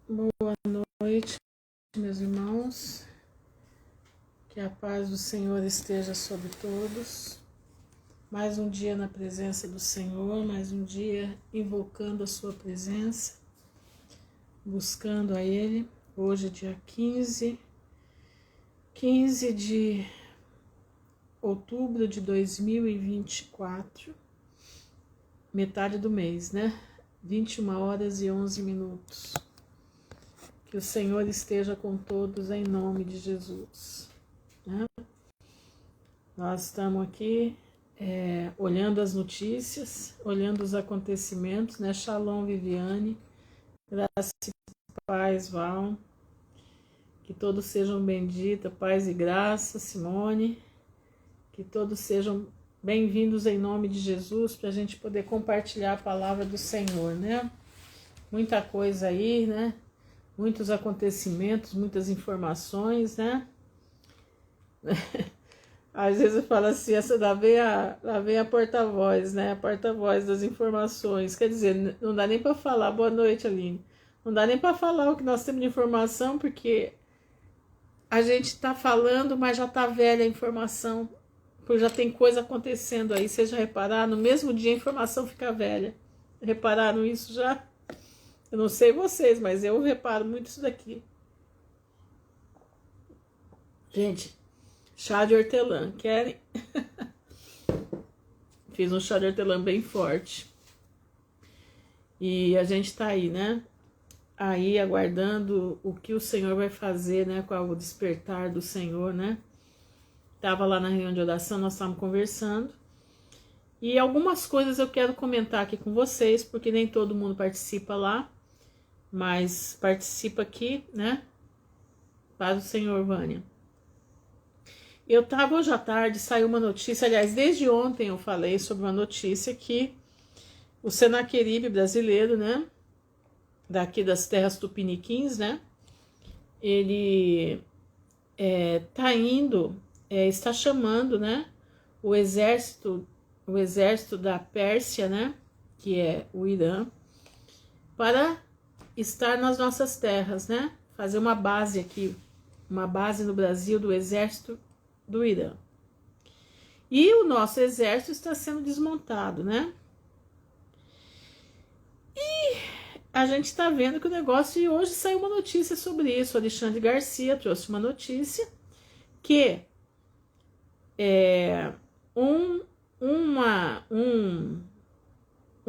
Boa noite, meus irmãos. Que a paz do Senhor esteja sobre todos. Mais um dia na presença do Senhor, mais um dia invocando a sua presença, buscando a Ele. Hoje, dia 15 de outubro de 2024, metade do mês, né? 21 horas e 11 minutos. Que o Senhor esteja com todos em nome de Jesus. Né? Nós estamos aqui olhando as notícias, olhando os acontecimentos, né? Shalom, Viviane, graça e paz, Val, que todos sejam benditos, paz e graça, Simone, que todos sejam bem-vindos em nome de Jesus, para a gente poder compartilhar a palavra do Senhor, né? Muita coisa aí, né? Muitos acontecimentos, muitas informações, né? Às vezes eu falo assim, essa lá vem a porta-voz, né? A porta-voz das informações. Quer dizer, não dá nem para falar. Boa noite, Aline. Não dá nem para falar o que nós temos de informação, porque a gente está falando, mas já está velha a informação. Porque já tem coisa acontecendo aí. Vocês já repararam? No mesmo dia a informação fica velha. Repararam isso já? Eu não sei vocês, mas eu reparo muito isso daqui. Gente, chá de hortelã, querem? Fiz um chá de hortelã bem forte. E a gente tá aí, né? Aí aguardando o que o Senhor vai fazer, né? Com o despertar do Senhor, né? Tava lá na reunião de oração, nós estávamos conversando. E algumas coisas eu quero comentar aqui com vocês, porque nem todo mundo participa lá. Mas participa aqui, né? Paz do Senhor, Vânia. Eu tava hoje à tarde, saiu uma notícia, aliás, desde ontem eu falei sobre uma notícia que o Senaqueribe brasileiro, né? Daqui das terras tupiniquins, né? Ele está chamando, né? O exército da Pérsia, né? Que é o Irã, para estar nas nossas terras, né? Fazer uma base aqui, uma base no Brasil do exército do Irã. E o nosso exército está sendo desmontado, né? E a gente está vendo que o negócio, e hoje saiu uma notícia sobre isso, o Alexandre Garcia trouxe uma notícia que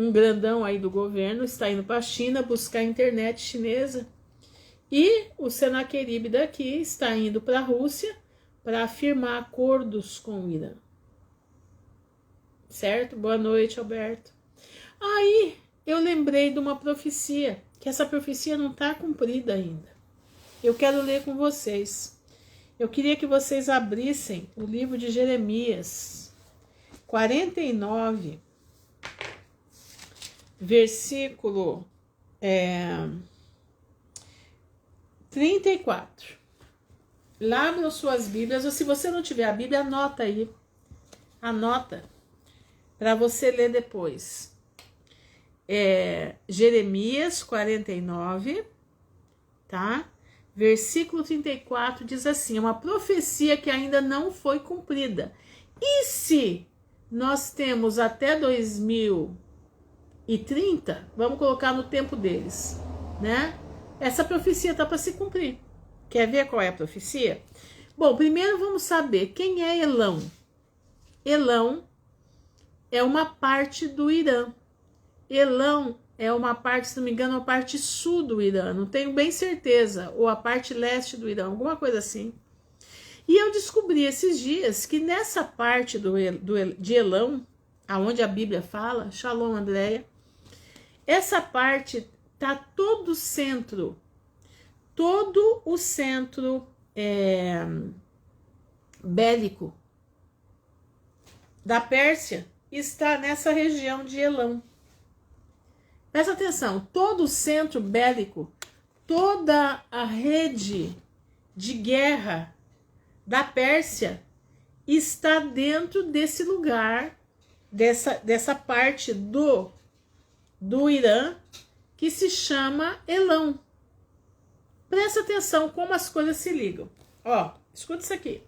um grandão aí do governo está indo para a China buscar a internet chinesa, e o Senaqueribe daqui está indo para a Rússia para firmar acordos com o Irã. Certo? Boa noite, Alberto. Aí eu lembrei de uma profecia, que essa profecia não está cumprida ainda. Eu quero ler com vocês. Eu queria que vocês abrissem o livro de Jeremias 49, versículo 34. Lá nas suas Bíblias, ou se você não tiver a Bíblia, anota aí. Anota para você ler depois. Jeremias 49, tá? Versículo 34 diz assim: uma profecia que ainda não foi cumprida. E se nós temos até 2030, vamos colocar no tempo deles, né? Essa profecia está para se cumprir. Quer ver qual é a profecia? Bom, primeiro vamos saber quem é Elão. Elão é uma parte do Irã. Elão é uma parte, se não me engano, uma parte sul do Irã, não tenho bem certeza, ou a parte leste do Irã, alguma coisa assim. E eu descobri esses dias que nessa parte de Elão, aonde a Bíblia fala, Shalom, Andréia, essa parte tá todo o centro bélico da Pérsia está nessa região de Elão. Presta atenção, todo o centro bélico, toda a rede de guerra da Pérsia está dentro desse lugar, dessa parte do Irã, que se chama Elão. Presta atenção como as coisas se ligam. Ó, escuta isso aqui.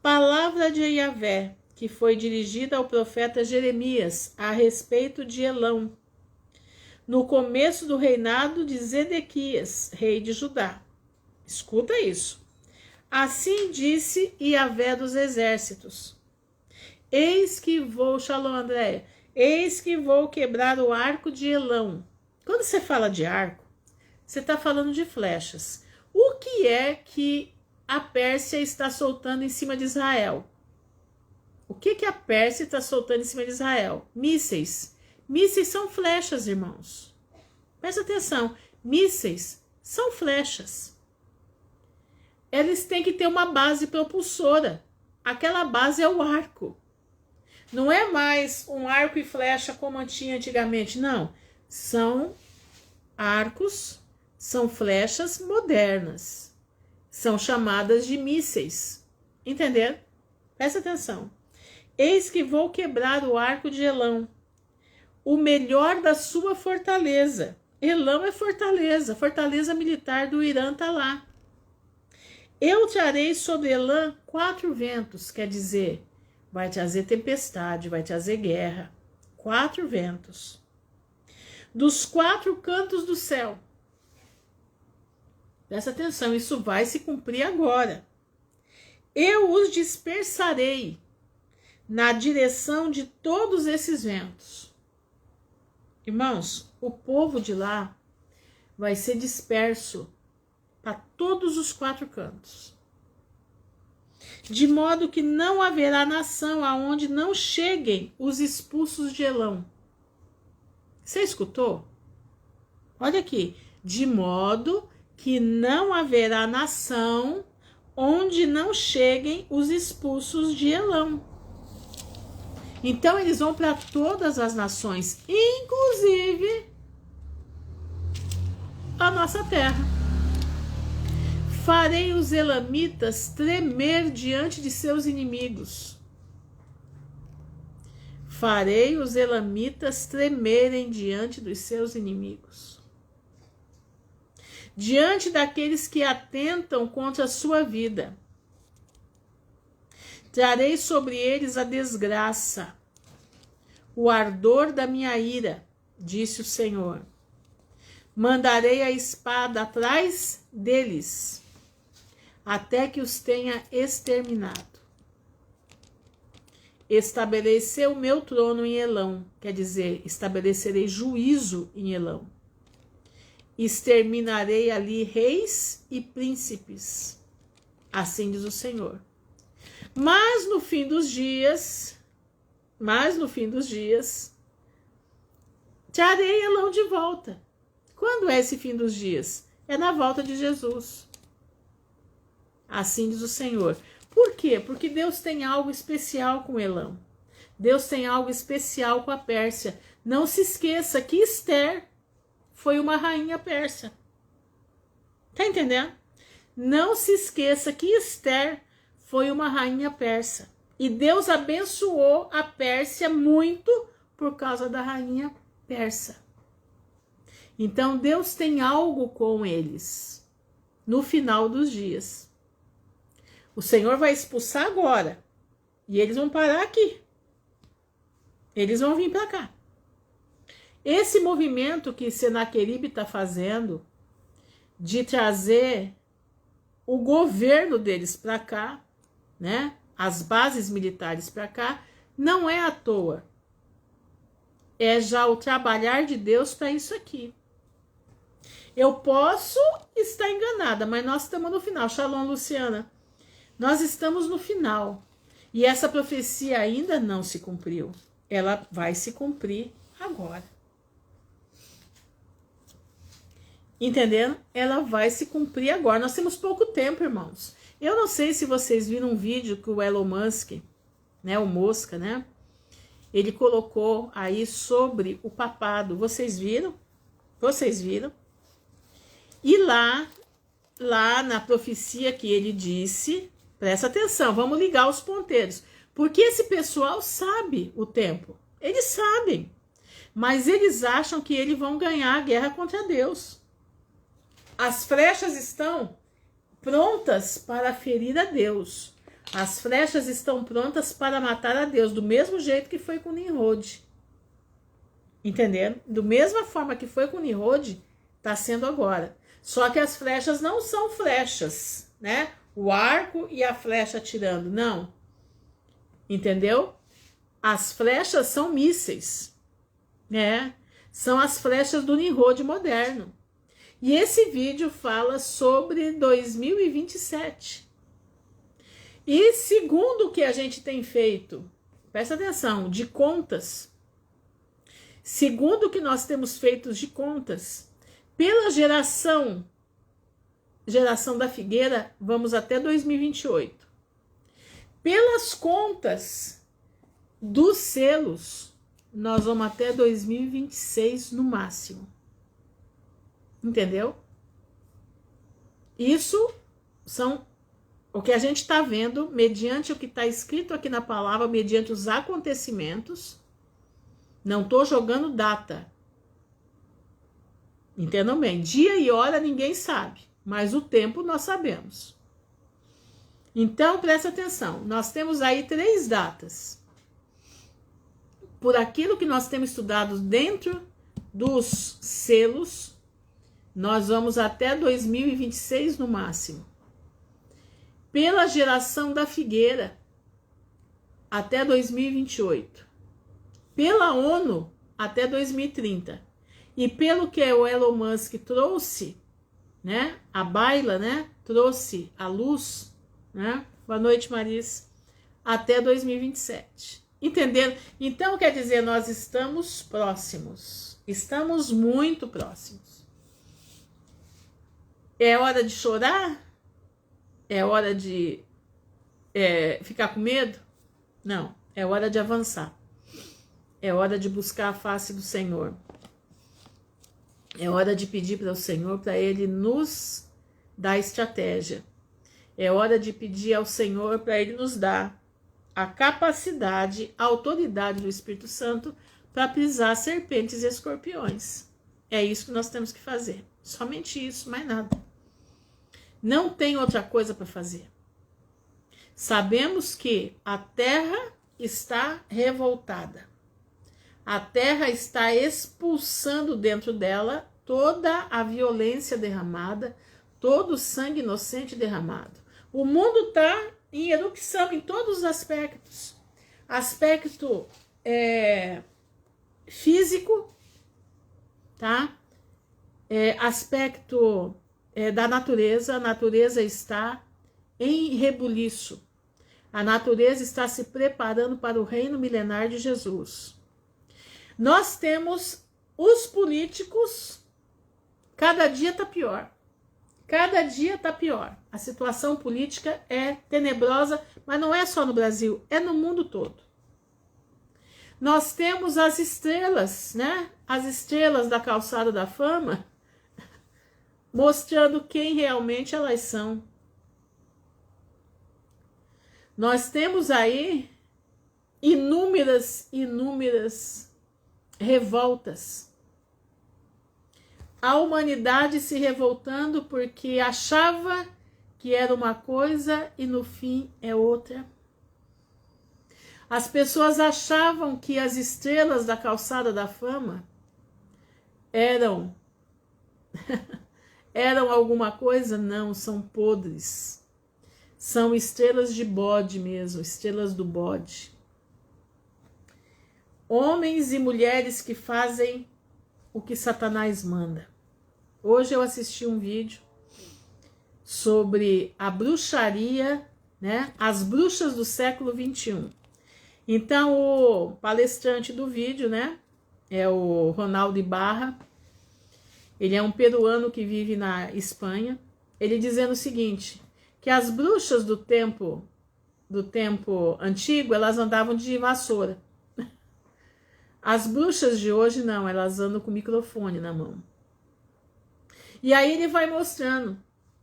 Palavra de Yahvé, que foi dirigida ao profeta Jeremias a respeito de Elão, no começo do reinado de Zedequias, rei de Judá. Escuta isso. Assim disse Yahvé dos exércitos. Eis que vou, Shalom Andréia, eis que vou quebrar o arco de Elão. Quando você fala de arco, você está falando de flechas. O que é que a Pérsia está soltando em cima de Israel? O que a Pérsia está soltando em cima de Israel? Mísseis. Mísseis são flechas, irmãos. Presta atenção. Mísseis são flechas. Eles têm que ter uma base propulsora. Aquela base é o arco. Não é mais um arco e flecha como tinha antigamente. Não. São arcos, são flechas modernas. São chamadas de mísseis. Entenderam? Presta atenção. Eis que vou quebrar o arco de Elão, o melhor da sua fortaleza. Elão é fortaleza, fortaleza militar do Irã está lá. Eu trarei sobre Elã 4 ventos, quer dizer, vai trazer tempestade, vai trazer guerra. 4 ventos. Dos 4 cantos do céu. Presta atenção, isso vai se cumprir agora. Eu os dispersarei na direção de todos esses ventos. Irmãos, o povo de lá vai ser disperso para todos os 4 cantos. De modo que não haverá nação aonde não cheguem os expulsos de Elão. Você escutou? Olha aqui. De modo que não haverá nação onde não cheguem os expulsos de Elão. Então eles vão para todas as nações, inclusive a nossa terra. Farei os elamitas tremer diante de seus inimigos. Farei os elamitas tremerem diante dos seus inimigos. Diante daqueles que atentam contra a sua vida. Trarei sobre eles a desgraça, o ardor da minha ira, disse o Senhor. Mandarei a espada atrás deles, até que os tenha exterminado. Estabelecer o meu trono em Elão, quer dizer, estabelecerei juízo em Elão. Exterminarei ali reis e príncipes, assim diz o Senhor. Mas no fim dos dias, trarei Elão de volta. Quando é esse fim dos dias? É na volta de Jesus. Assim diz o Senhor. Por quê? Porque Deus tem algo especial com Elão. Deus tem algo especial com a Pérsia. Não se esqueça que Esther foi uma rainha persa. Tá entendendo? Não se esqueça que Esther foi uma rainha persa. E Deus abençoou a Pérsia muito por causa da rainha persa. Então Deus tem algo com eles no final dos dias. O Senhor vai expulsar agora. E eles vão parar aqui. Eles vão vir para cá. Esse movimento que Senaqueribe está fazendo de trazer o governo deles para cá, né? As bases militares para cá, não é à toa. É já o trabalhar de Deus para isso aqui. Eu posso estar enganada, mas nós estamos no final. Shalom, Luciana. Nós estamos no final. E essa profecia ainda não se cumpriu. Ela vai se cumprir agora. Entendendo? Ela vai se cumprir agora. Nós temos pouco tempo, irmãos. Eu não sei se vocês viram um vídeo que o Elon Musk, né, o Mosca, né, ele colocou aí sobre o papado. Vocês viram? Vocês viram? E lá na profecia que ele disse, presta atenção, vamos ligar os ponteiros, porque esse pessoal sabe o tempo. Eles sabem, mas eles acham que eles vão ganhar a guerra contra Deus. As flechas estão prontas para ferir a Deus. As flechas estão prontas para matar a Deus, do mesmo jeito que foi com Nimrod. Entenderam? Do mesma forma que foi com Nimrod, está sendo agora. Só que as flechas não são flechas, né? O arco e a flecha atirando, não. Entendeu? As flechas são mísseis, né? São as flechas do Nimrod moderno. E esse vídeo fala sobre 2027. E segundo o que a gente tem feito, presta atenção, de contas, segundo o que nós temos feito de contas, pela geração da figueira, vamos até 2028. Pelas contas dos selos, nós vamos até 2026 no máximo. Entendeu? Isso são o que a gente está vendo, mediante o que está escrito aqui na palavra, mediante os acontecimentos. Não estou jogando data. Entendam bem, dia e hora ninguém sabe, mas o tempo nós sabemos. Então, presta atenção, nós temos aí 3 datas. Por aquilo que nós temos estudado dentro dos selos, nós vamos até 2026 no máximo. Pela geração da figueira, até 2028. Pela ONU, até 2030. E pelo que o Elon Musk trouxe, né? A baila, né? Trouxe a luz, né? Boa noite, Maris. Até 2027. Entenderam? Então, quer dizer, nós estamos próximos. Estamos muito próximos. É hora de chorar? É hora de ficar com medo? Não, é hora de avançar. É hora de buscar a face do Senhor. É hora de pedir para o Senhor, para Ele nos dar estratégia. É hora de pedir ao Senhor para Ele nos dar a capacidade, a autoridade do Espírito Santo para pisar serpentes e escorpiões. É isso que nós temos que fazer. Somente isso, mais nada. Não tem outra coisa para fazer. Sabemos que a terra está revoltada. A terra está expulsando dentro dela toda a violência derramada, todo o sangue inocente derramado. O mundo está em erupção em todos os aspectos. Aspecto físico, tá? Aspecto da natureza. A natureza está em rebuliço. A natureza está se preparando para o reino milenar de Jesus. Nós temos os políticos, cada dia está pior. Cada dia está pior. A situação política é tenebrosa, mas não é só no Brasil, é no mundo todo. Nós temos as estrelas, né? As estrelas da calçada da fama, mostrando quem realmente elas são. Nós temos aí inúmeras revoltas. A humanidade se revoltando porque achava que era uma coisa e no fim é outra. As pessoas achavam que as estrelas da calçada da fama eram alguma coisa. Não, são podres. São estrelas de bode mesmo, estrelas do bode. Homens e mulheres que fazem o que Satanás manda. Hoje eu assisti um vídeo sobre a bruxaria, né? As bruxas do século 21. Então, o palestrante do vídeo, né? É o Ronaldo Ibarra. Ele é um peruano que vive na Espanha. Ele dizendo o seguinte, que as bruxas do tempo antigo, elas andavam de vassoura. As bruxas de hoje não, elas andam com o microfone na mão. E aí ele vai mostrando,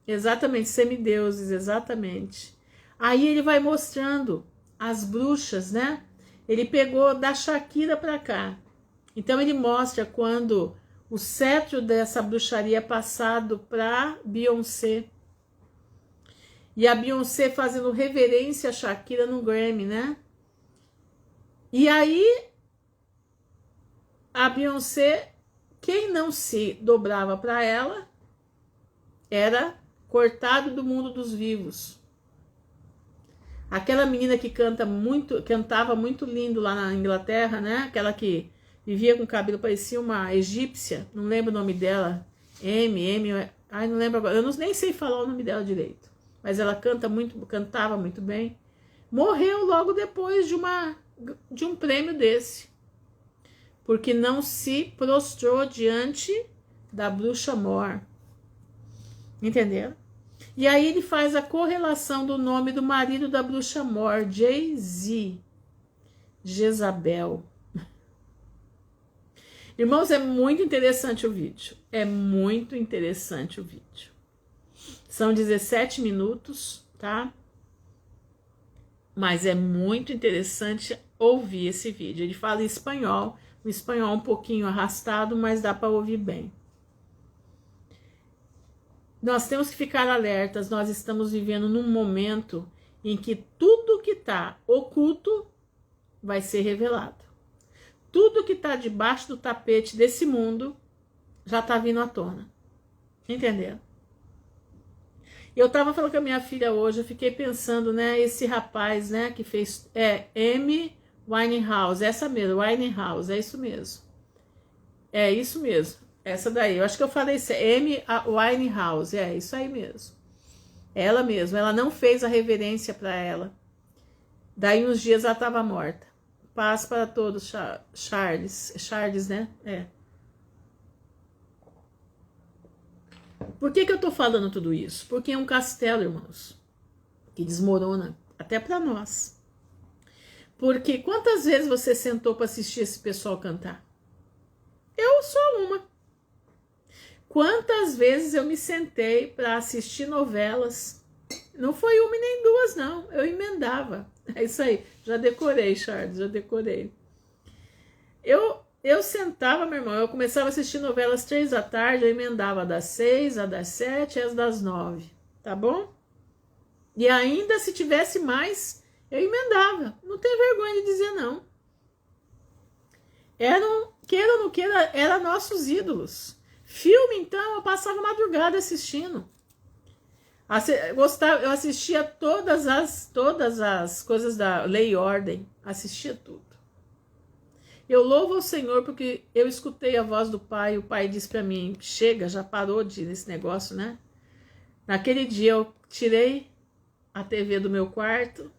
exatamente, semideuses, exatamente. Aí ele vai mostrando as bruxas, né? Ele pegou da Shakira para cá. Então ele mostra quando O cetro dessa bruxaria é passado para Beyoncé. E a Beyoncé fazendo reverência a Shakira no Grammy, né? E aí, a Beyoncé, quem não se dobrava para ela, era cortado do mundo dos vivos. Aquela menina que cantava muito lindo lá na Inglaterra, né? Aquela que vivia com o cabelo, parecia uma egípcia, não lembro o nome dela, ai, não lembro agora, nem sei falar o nome dela direito, mas ela cantava muito bem. Morreu logo depois de um prêmio desse, porque não se prostrou diante da bruxa mor. Entenderam? E aí ele faz a correlação do nome do marido da bruxa mor, Jay-Z, Jezabel. Irmãos, é muito interessante o vídeo. É muito interessante o vídeo. São 17 minutos, tá? Mas é muito interessante ouvir esse vídeo. Ele fala em espanhol, um espanhol um pouquinho arrastado, mas dá para ouvir bem. Nós temos que ficar alertas, nós estamos vivendo num momento em que tudo que está oculto vai ser revelado. Tudo que está debaixo do tapete desse mundo já está vindo à tona. Entenderam? Eu estava falando com a minha filha hoje, eu fiquei pensando, né, esse rapaz, né, que fez, Amy Winehouse, essa mesmo, Winehouse, é isso mesmo. É isso mesmo. Essa daí, eu acho que eu falei isso, Amy Winehouse, é isso aí mesmo. Ela mesma, ela não fez a reverência para ela. Daí uns dias ela estava morta. Paz para todos, Charles, né? É. Por que eu tô falando tudo isso? Porque é um castelo, irmãos, que desmorona até para nós. Porque quantas vezes você sentou para assistir esse pessoal cantar? Eu sou uma. Quantas vezes eu me sentei para assistir novelas? Não foi uma e nem duas, não. Eu emendava. É isso aí. Já decorei, Charles, já decorei. Eu sentava, meu irmão, eu começava a assistir novelas 3 da tarde, eu emendava das 6, a das 7 e as das 9. Tá bom? E ainda se tivesse mais, eu emendava. Não tem vergonha de dizer não. Queira ou não queira, eram nossos ídolos. Filme, então, eu passava madrugada assistindo. Eu assistia todas as coisas da Lei e Ordem. Assistia tudo. Eu louvo ao Senhor porque eu escutei a voz do Pai. O Pai disse para mim, chega, já parou nesse negócio, né? Naquele dia eu tirei a TV do meu quarto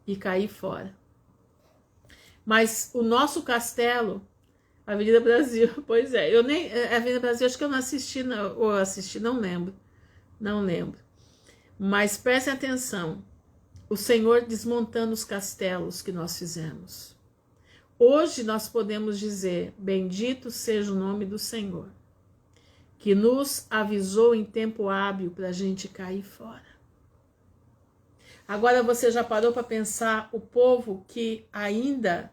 e caí fora. Mas o nosso castelo, Avenida Brasil, pois é, Avenida Brasil, acho que eu não assisti, ou assisti, não lembro. Mas prestem atenção, o Senhor desmontando os castelos que nós fizemos. Hoje nós podemos dizer, bendito seja o nome do Senhor, que nos avisou em tempo hábil para a gente cair fora. Agora você já parou para pensar o povo que ainda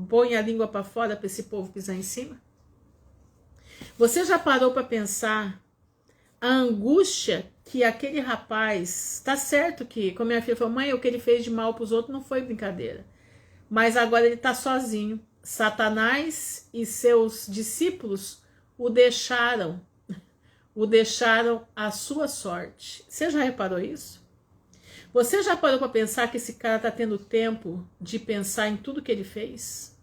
põe a língua para fora para esse povo pisar em cima? Você já parou para pensar a angústia que aquele rapaz, tá certo que, como minha filha falou, mãe, o que ele fez de mal para os outros não foi brincadeira, mas agora ele tá sozinho. Satanás e seus discípulos o deixaram à sua sorte. Você já reparou isso? Você já parou para pensar que esse cara tá tendo tempo de pensar em tudo que ele fez?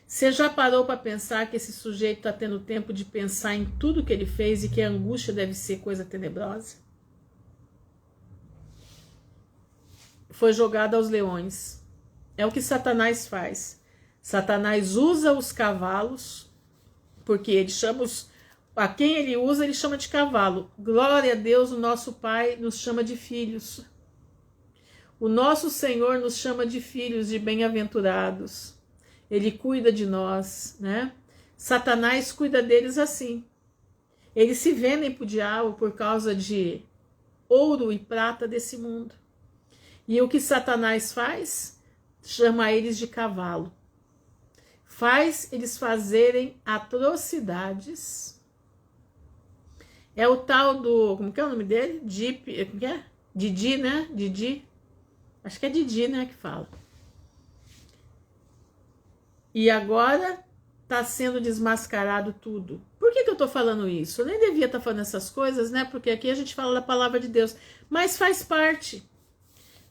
Você já parou para pensar que esse sujeito está tendo tempo de pensar em tudo que ele fez e que a angústia deve ser coisa tenebrosa? Foi jogado aos leões. É o que Satanás faz. Satanás usa os cavalos, porque ele chama a quem ele usa, ele chama de cavalo. Glória a Deus, o nosso Pai nos chama de filhos. O nosso Senhor nos chama de filhos, de bem-aventurados. Ele cuida de nós, né? Satanás cuida deles assim. Eles se vendem para o diabo por causa de ouro e prata desse mundo. E o que Satanás faz? Chama eles de cavalo. faz eles fazerem atrocidades. É o tal do, como que é o nome dele? Como que é? Didi, né? Didi. Acho que é Didi, né, que fala. E agora está sendo desmascarado tudo. Por que eu estou falando isso? Eu nem devia estar falando essas coisas, né? Porque aqui a gente fala da palavra de Deus. Mas faz parte.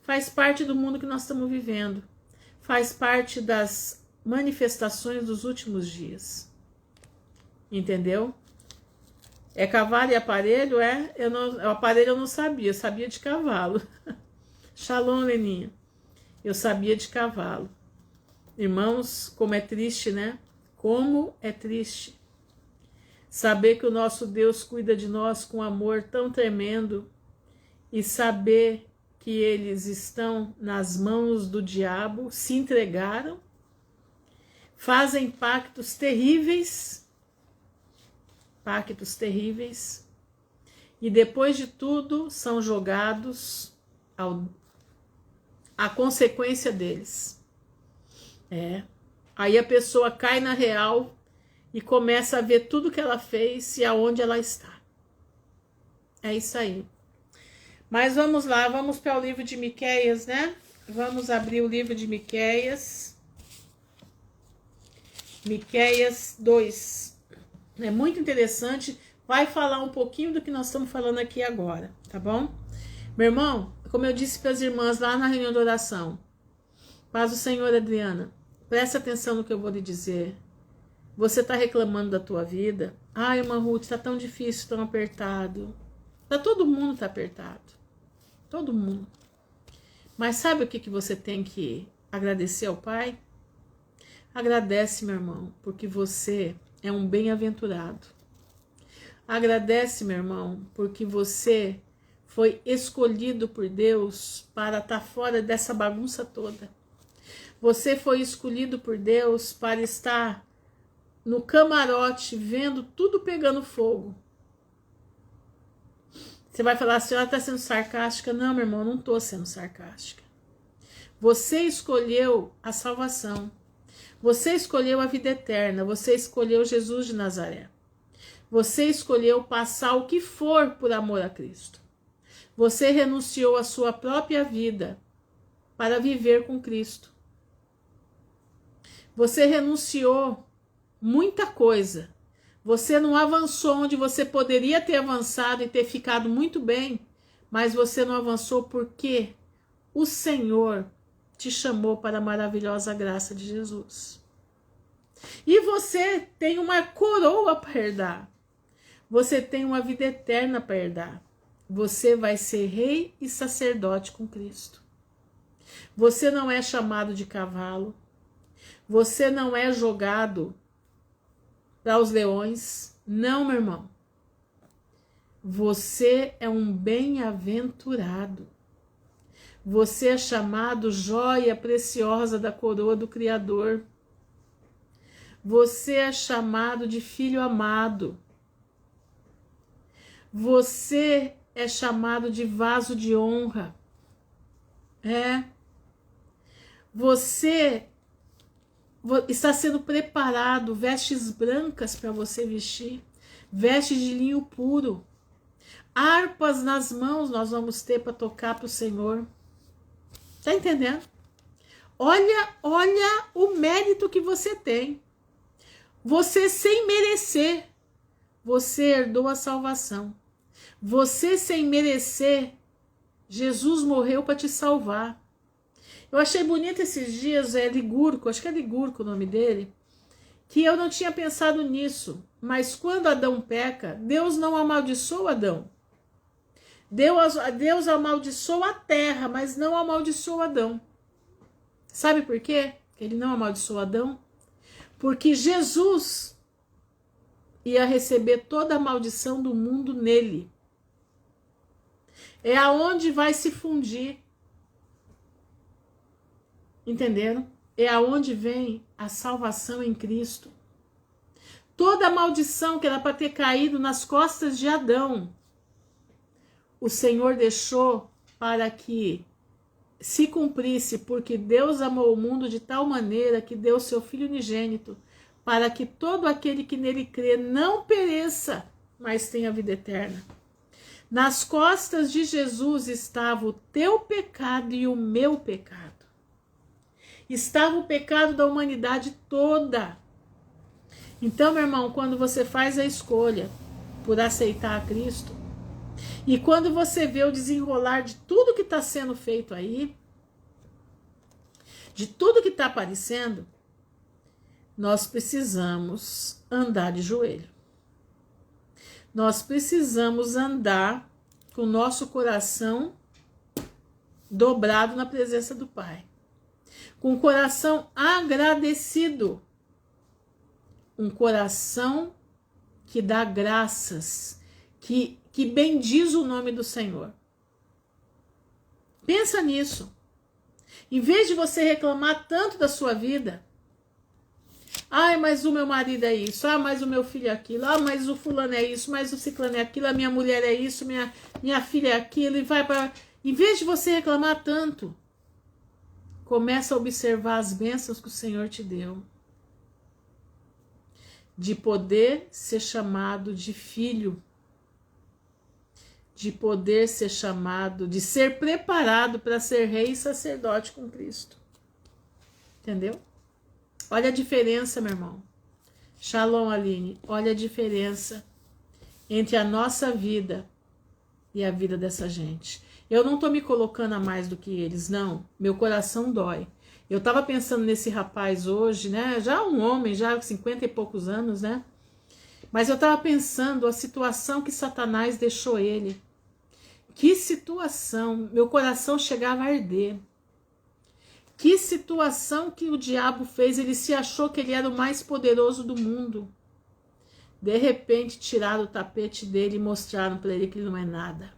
Faz parte do mundo que nós estamos vivendo. Faz parte das manifestações dos últimos dias. Entendeu? É cavalo e aparelho? O aparelho eu não sabia. Eu sabia de cavalo. Shalom, Leninha. Eu sabia de cavalo. Irmãos, como é triste, né? Como é triste saber que o nosso Deus cuida de nós com amor tão tremendo e saber que eles estão nas mãos do diabo, se entregaram, fazem pactos terríveis, e depois de tudo são jogados à consequência deles. Aí a pessoa cai na real e começa a ver tudo que ela fez e aonde ela está. É isso aí. Mas vamos lá, vamos para o livro de Miqueias, né? Vamos abrir o livro de Miqueias. Miqueias 2. É muito interessante. Vai falar um pouquinho do que nós estamos falando aqui agora, tá bom? Meu irmão, como eu disse para as irmãs lá na reunião de oração, paz do Senhor, Adriana, presta atenção no que eu vou lhe dizer. Você está reclamando da tua vida? Ai, irmã Ruth, está tão difícil, tão apertado. Todo mundo está apertado. Todo mundo. Mas sabe o que você tem que agradecer ao Pai? Agradece, meu irmão, porque você é um bem-aventurado. Agradece, meu irmão, porque você foi escolhido por Deus para estar fora dessa bagunça toda. Você foi escolhido por Deus para estar no camarote vendo tudo pegando fogo. Você vai falar, a senhora está sendo sarcástica? Não, meu irmão, não estou sendo sarcástica. Você escolheu a salvação. Você escolheu a vida eterna. Você escolheu Jesus de Nazaré. Você escolheu passar o que for por amor a Cristo. Você renunciou à sua própria vida para viver com Cristo. Você renunciou muita coisa. Você não avançou onde você poderia ter avançado e ter ficado muito bem, mas você não avançou porque o Senhor te chamou para a maravilhosa graça de Jesus. E você tem uma coroa para herdar. Você tem uma vida eterna para herdar. Você vai ser rei e sacerdote com Cristo. Você não é chamado de cavalo. Você não é jogado para os leões. Não, meu irmão. Você é um bem-aventurado. Você é chamado joia preciosa da coroa do Criador. Você é chamado de filho amado. Você é chamado de vaso de honra. Você está sendo preparado, vestes brancas para você vestir, vestes de linho puro, harpas nas mãos nós vamos ter para tocar para o Senhor. Tá entendendo? Olha o mérito que você tem. Você sem merecer, você herdou a salvação. Você sem merecer, Jesus morreu para te salvar. Eu achei bonito esses dias, Ligurco, acho que é Ligurco o nome dele, que eu não tinha pensado nisso, mas quando Adão peca, Deus não amaldiçoa Adão. Deus amaldiçoa a terra, mas não amaldiçoa Adão. Sabe por quê? Ele não amaldiçoa Adão? Porque Jesus ia receber toda a maldição do mundo nele. É aonde vai se fundir. Entenderam? É aonde vem a salvação em Cristo. Toda a maldição que era para ter caído nas costas de Adão, o Senhor deixou para que se cumprisse, porque Deus amou o mundo de tal maneira que deu seu Filho unigênito, para que todo aquele que nele crê não pereça, mas tenha vida eterna. Nas costas de Jesus estava o teu pecado e o meu pecado. Estava o pecado da humanidade toda. Então, meu irmão, quando você faz a escolha por aceitar a Cristo, e quando você vê o desenrolar de tudo que está sendo feito aí, de tudo que está aparecendo, nós precisamos andar de joelho. Nós precisamos andar com o nosso coração dobrado na presença do Pai. Com o coração agradecido. Um coração que dá graças, que bendiz o nome do Senhor. Pensa nisso. Em vez de você reclamar tanto da sua vida, ai, mas o meu marido é isso, ah, mas o meu filho é aquilo, ah, mas o fulano é isso, mas o ciclano é aquilo, a minha mulher é isso, minha filha é aquilo, e vai para... Em vez de você reclamar tanto, começa a observar as bênçãos que o Senhor te deu. De poder ser chamado de filho, de poder ser chamado, de ser preparado para ser rei e sacerdote com Cristo. Entendeu? Olha a diferença, meu irmão. Shalom, Aline. Olha a diferença entre a nossa vida e a vida dessa gente. Eu não tô me colocando a mais do que eles, não. Meu coração dói. Eu tava pensando nesse rapaz hoje, né? Já um homem, já 50 e poucos anos, né? Mas eu tava pensando a situação que Satanás deixou ele. Que situação! Meu coração chegava a arder. Que situação que o diabo fez. Ele se achou que ele era o mais poderoso do mundo. De repente tiraram o tapete dele e mostraram para ele que ele não é nada.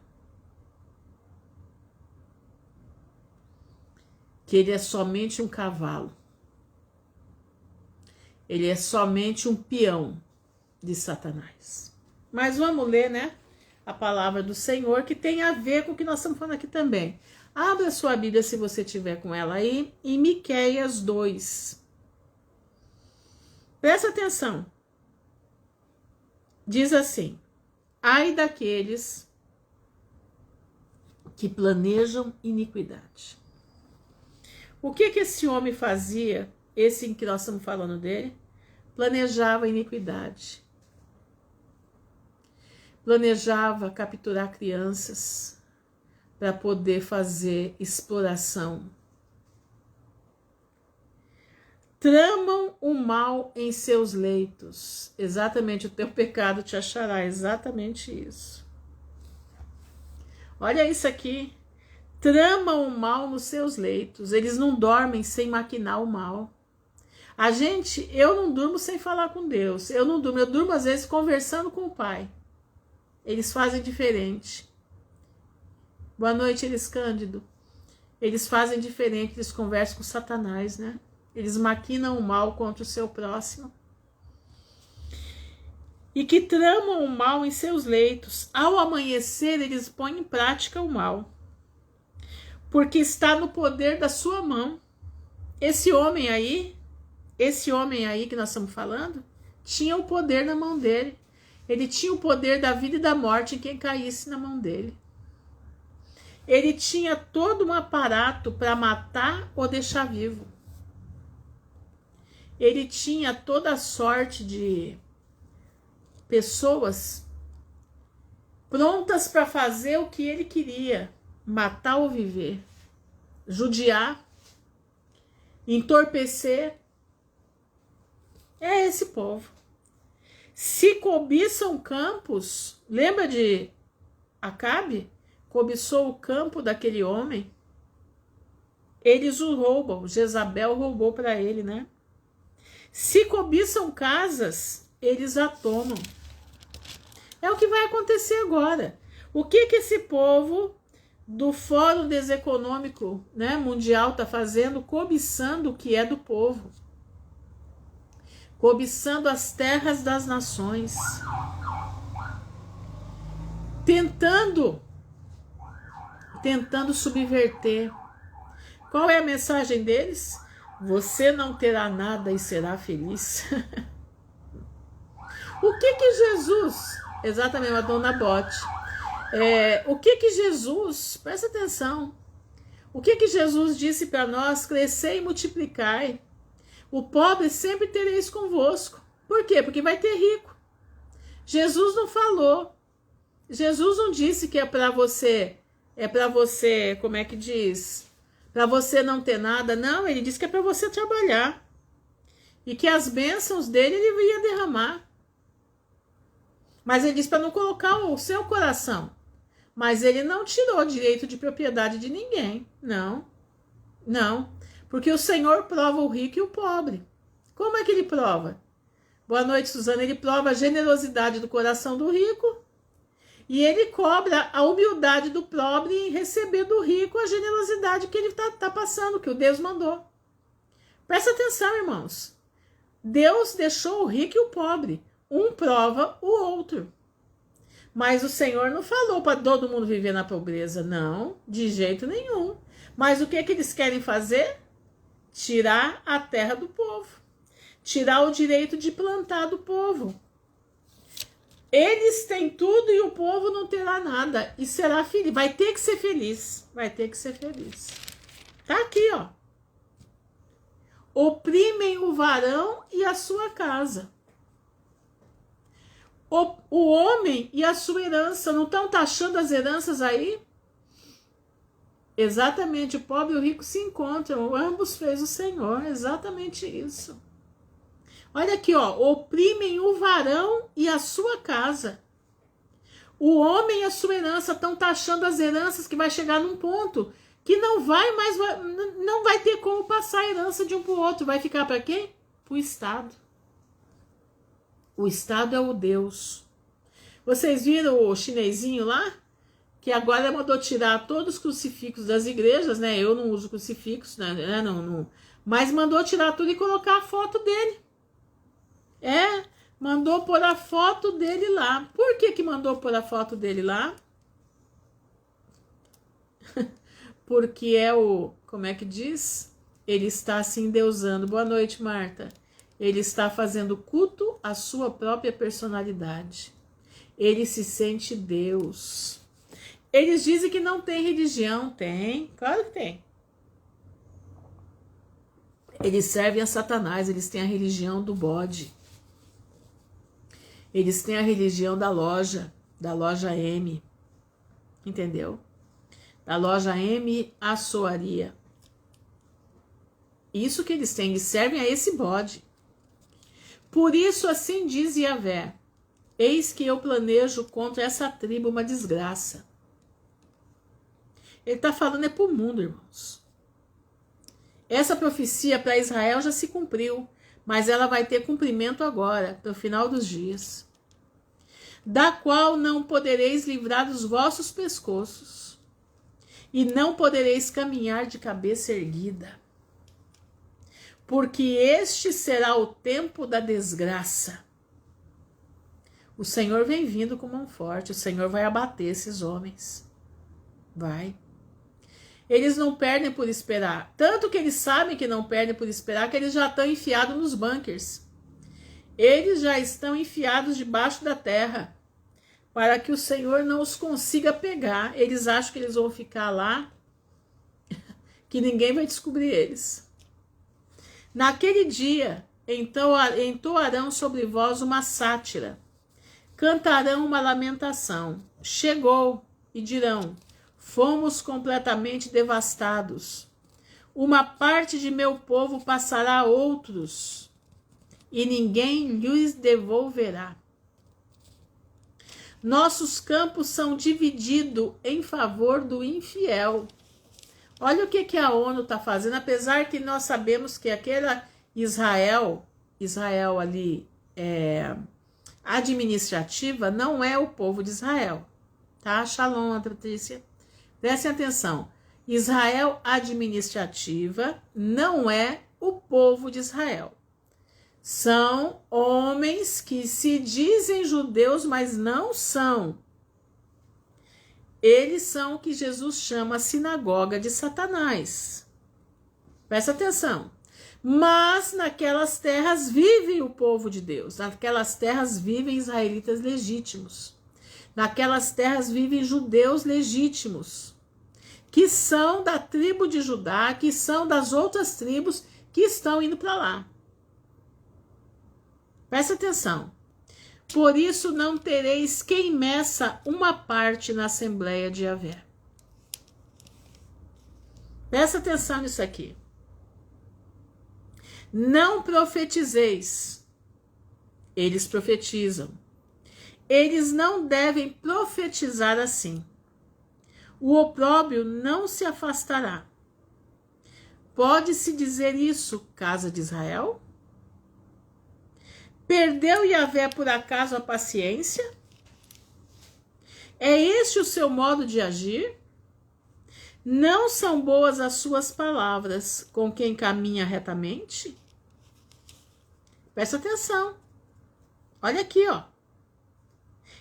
Que ele é somente um cavalo. Ele é somente um peão de Satanás. Mas vamos ler, né? A palavra do Senhor, que tem a ver com o que nós estamos falando aqui também. Abra sua Bíblia, se você tiver com ela aí, em Miqueias 2. Presta atenção. Diz assim: ai daqueles que planejam iniquidade. O que esse homem fazia, esse em que nós estamos falando dele? Planejava iniquidade. Planejava capturar crianças para poder fazer exploração. Tramam o mal em seus leitos. Exatamente, o teu pecado te achará. Exatamente isso. Olha isso aqui. Tramam o mal nos seus leitos. Eles não dormem sem maquinar o mal. Eu não durmo sem falar com Deus. Eu não durmo, eu durmo às vezes conversando com o Pai. Eles fazem diferente. Boa noite, Elis Cândido. Eles fazem diferente, eles conversam com Satanás, né? Eles maquinam o mal contra o seu próximo. E que tramam o mal em seus leitos. Ao amanhecer, eles põem em prática o mal. Porque está no poder da sua mão. Esse homem aí que nós estamos falando, tinha o poder na mão dele. Ele tinha o poder da vida e da morte em quem caísse na mão dele. Ele tinha todo um aparato para matar ou deixar vivo. Ele tinha toda a sorte de pessoas prontas para fazer o que ele queria. Matar ou viver, judiar, entorpecer. É esse povo. Se cobiçam campos, lembra de Acabe? Cobiçou o campo daquele homem. Eles o roubam, Jezabel roubou para ele, né? Se cobiçam casas, eles a tomam. É o que vai acontecer agora. O que esse povo do Fórum Econômico, né, Mundial está fazendo? Cobiçando o que é do povo. Cobiçando as terras das nações. Tentando subverter. Qual é a mensagem deles? Você não terá nada e será feliz. O que Jesus, exatamente, a dona Bote, o que Jesus, presta atenção, o que Jesus disse para nós? Crescer e multiplicar. O pobre sempre tereis convosco. Por quê? Porque vai ter rico. Jesus não falou. Jesus não disse que é para você, como é que diz? Para você não ter nada. Não, ele disse que é para você trabalhar. E que as bênçãos dele ele ia derramar. Mas ele disse para não colocar o seu coração. Mas ele não tirou direito de propriedade de ninguém. Não. Não. Porque o Senhor prova o rico e o pobre. Como é que ele prova? Boa noite, Suzana. Ele prova a generosidade do coração do rico. E ele cobra a humildade do pobre em receber do rico a generosidade que ele está passando, que o Deus mandou. Presta atenção, irmãos. Deus deixou o rico e o pobre. Um prova o outro. Mas o Senhor não falou para todo mundo viver na pobreza. Não, de jeito nenhum. Mas o que eles querem fazer? Tirar a terra do povo. Tirar o direito de plantar do povo. Eles têm tudo e o povo não terá nada. E será feliz. Vai ter que ser feliz. Vai ter que ser feliz. Tá aqui, ó. Oprimem o varão e a sua casa. O homem e a sua herança. Não estão taxando as heranças aí? Exatamente. O pobre e o rico se encontram. Ambos fez o Senhor. Exatamente isso. Olha aqui, ó, oprimem o varão e a sua casa. O homem e a sua herança estão taxando as heranças que vai chegar num ponto que não vai ter como passar a herança de um para o outro. Vai ficar para quem? Para o Estado. O Estado é o Deus. Vocês viram o chinesinho lá? Que agora mandou tirar todos os crucifixos das igrejas, né? Eu não uso crucifixo, né? Não. Mas mandou tirar tudo e colocar a foto dele. Mandou pôr a foto dele lá. Por que mandou pôr a foto dele lá? Porque como é que diz? Ele está se endeusando. Boa noite, Marta. Ele está fazendo culto à sua própria personalidade. Ele se sente Deus. Eles dizem que não tem religião. Tem, claro que tem. Eles servem a Satanás, eles têm a religião do bode. Eles têm a religião da loja M, entendeu? Da loja M, a soaria. Isso que eles têm, eles servem a esse bode. Por isso assim diz Yahvé, eis que eu planejo contra essa tribo uma desgraça. Ele está falando para o mundo, irmãos. Essa profecia para Israel já se cumpriu. Mas ela vai ter cumprimento agora, para o final dos dias. Da qual não podereis livrar os vossos pescoços, e não podereis caminhar de cabeça erguida. Porque este será o tempo da desgraça. O Senhor vem vindo com mão forte, o Senhor vai abater esses homens. Vai. Eles não perdem por esperar. Tanto que eles sabem que não perdem por esperar, que eles já estão enfiados nos bunkers. Eles já estão enfiados debaixo da terra, para que o Senhor não os consiga pegar. Eles acham que eles vão ficar lá, que ninguém vai descobrir eles. Naquele dia, então entoarão sobre vós uma sátira, cantarão uma lamentação. Chegou e dirão, fomos completamente devastados. Uma parte de meu povo passará a outros, e ninguém lhes devolverá. Nossos campos são divididos em favor do infiel. Olha o que a ONU está fazendo, apesar que nós sabemos que aquela Israel ali administrativa não é o povo de Israel. Tá? Shalom, Patrícia. Prestem atenção. Israel administrativa não é o povo de Israel. São homens que se dizem judeus, mas não são. Eles são o que Jesus chama a sinagoga de Satanás. Presta atenção. Mas naquelas terras vive o povo de Deus. Naquelas terras vivem israelitas legítimos. Naquelas terras vivem judeus legítimos, que são da tribo de Judá, que são das outras tribos que estão indo para lá. Presta atenção. Por isso não tereis quem meça uma parte na Assembleia de Yahvé. Presta atenção nisso aqui. Não profetizeis. Eles profetizam. Eles não devem profetizar assim. O opróbrio não se afastará. Pode-se dizer isso, casa de Israel? Perdeu Yahvé por acaso a paciência? É este o seu modo de agir? Não são boas as suas palavras com quem caminha retamente? Presta atenção. Olha aqui, ó.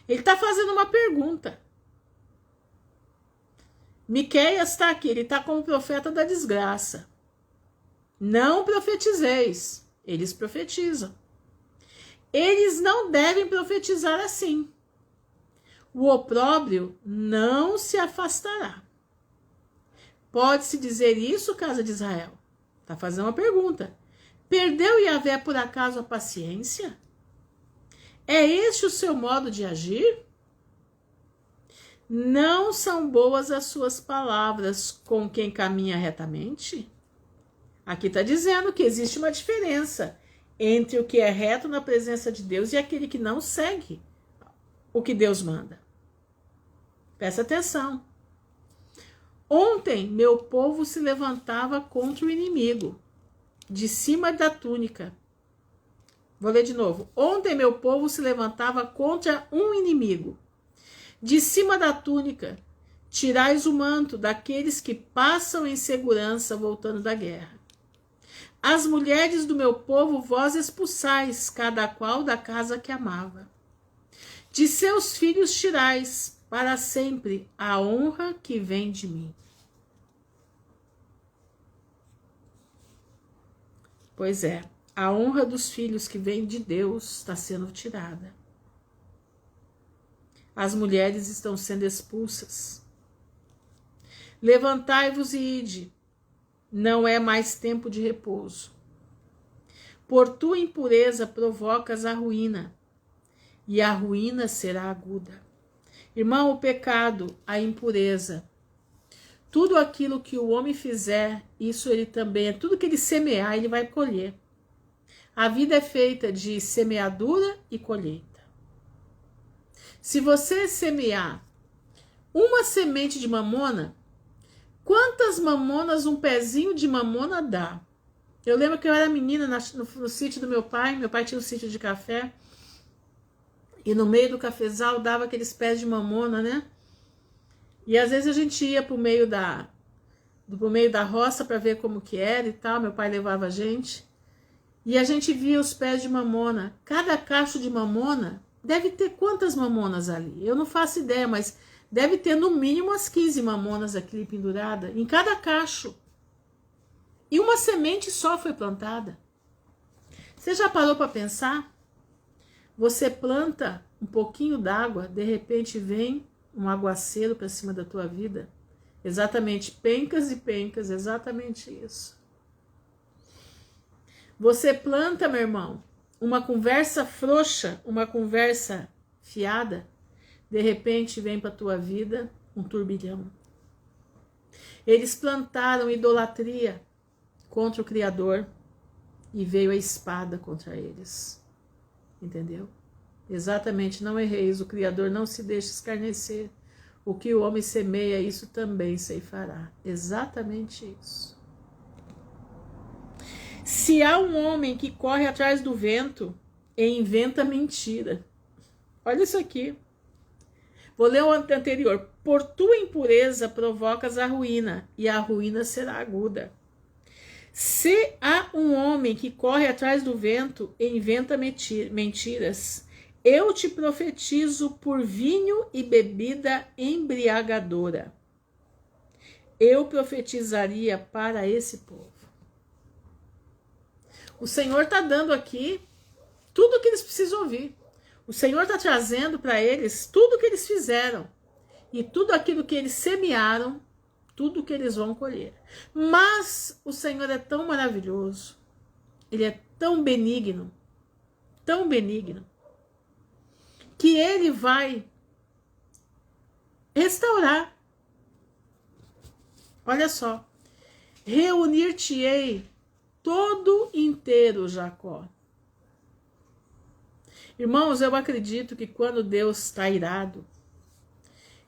Ele está fazendo uma pergunta. Miqueias está aqui, ele está como profeta da desgraça. Não profetizeis. Eles profetizam. Eles não devem profetizar assim. O opróbrio não se afastará. Pode-se dizer isso, casa de Israel? Está fazendo uma pergunta. Perdeu Yahvé por acaso a paciência? É este o seu modo de agir? Não são boas as suas palavras com quem caminha retamente? Aqui está dizendo que existe uma diferença entre o que é reto na presença de Deus e aquele que não segue o que Deus manda. Presta atenção. Ontem meu povo se levantava contra o inimigo, de cima da túnica. Vou ler de novo. Ontem meu povo se levantava contra um inimigo. De cima da túnica, tirais o manto daqueles que passam em segurança voltando da guerra. As mulheres do meu povo vós expulsais, cada qual da casa que amava. De seus filhos tirais para sempre a honra que vem de mim. Pois é. A honra dos filhos que vem de Deus está sendo tirada. As mulheres estão sendo expulsas. Levantai-vos e ide. Não é mais tempo de repouso. Por tua impureza provocas a ruína, e a ruína será aguda. Irmão, o pecado, a impureza, tudo aquilo que o homem fizer, isso ele também, tudo que ele semear, ele vai colher. A vida é feita de semeadura e colheita. Se você semear uma semente de mamona, quantas mamonas um pezinho de mamona dá? Eu lembro que eu era menina no sítio do meu pai tinha um sítio de café, e no meio do cafezal dava aqueles pés de mamona, né? E às vezes a gente ia pro meio da roça para ver como que era e tal, meu pai levava a gente. E a gente via os pés de mamona. Cada cacho de mamona deve ter quantas mamonas ali? Eu não faço ideia, mas deve ter no mínimo umas 15 mamonas aqui penduradas em cada cacho. E uma semente só foi plantada. Você já parou para pensar? Você planta um pouquinho d'água, de repente vem um aguaceiro para cima da tua vida. Exatamente, pencas e pencas, exatamente isso. Você planta, meu irmão, uma conversa frouxa, uma conversa fiada, de repente vem para a tua vida um turbilhão. Eles plantaram idolatria contra o Criador e veio a espada contra eles. Entendeu? Exatamente, não erreis, o Criador não se deixa escarnecer. O que o homem semeia, isso também ceifará. Exatamente isso. Se há um homem que corre atrás do vento e inventa mentira. Olha isso aqui. Vou ler o anterior. Por tua impureza provocas a ruína, e a ruína será aguda. Se há um homem que corre atrás do vento e inventa mentiras, eu te profetizo por vinho e bebida embriagadora. Eu profetizaria para esse povo. O Senhor está dando aqui tudo o que eles precisam ouvir. O Senhor está trazendo para eles tudo o que eles fizeram. E tudo aquilo que eles semearam, tudo que eles vão colher. Mas o Senhor é tão maravilhoso. Ele é tão benigno, que Ele vai restaurar. Olha só. Reunir-te-ei todo inteiro, Jacó. Irmãos, eu acredito que quando Deus está irado,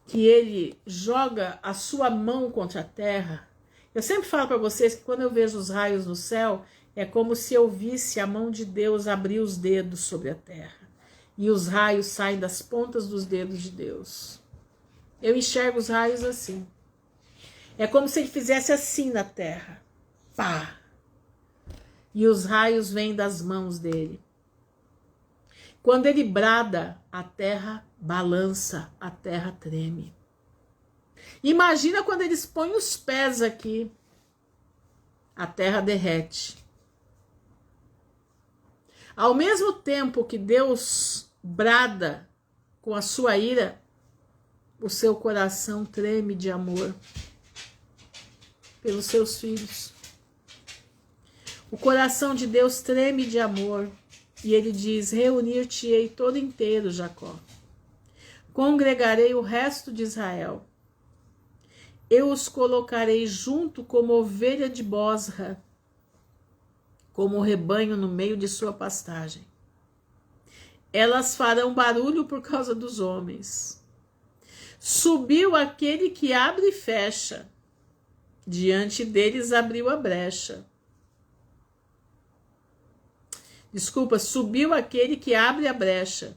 que Ele joga a sua mão contra a terra, eu sempre falo para vocês que quando eu vejo os raios no céu, é como se eu visse a mão de Deus abrir os dedos sobre a terra. E os raios saem das pontas dos dedos de Deus. Eu enxergo os raios assim. É como se Ele fizesse assim na terra. Pá! E os raios vêm das mãos dele. Quando Ele brada, a terra balança, a terra treme. Imagina quando eles põem os pés aqui, a terra derrete. Ao mesmo tempo que Deus brada com a sua ira, o seu coração treme de amor pelos seus filhos. O coração de Deus treme de amor. E Ele diz, reunir-te-ei todo inteiro, Jacó. Congregarei o resto de Israel. Eu os colocarei junto como ovelha de Bosra, como o rebanho no meio de sua pastagem. Elas farão barulho por causa dos homens. Subiu aquele que abre e fecha. Diante deles abriu a brecha. Desculpa, subiu aquele que abre a brecha.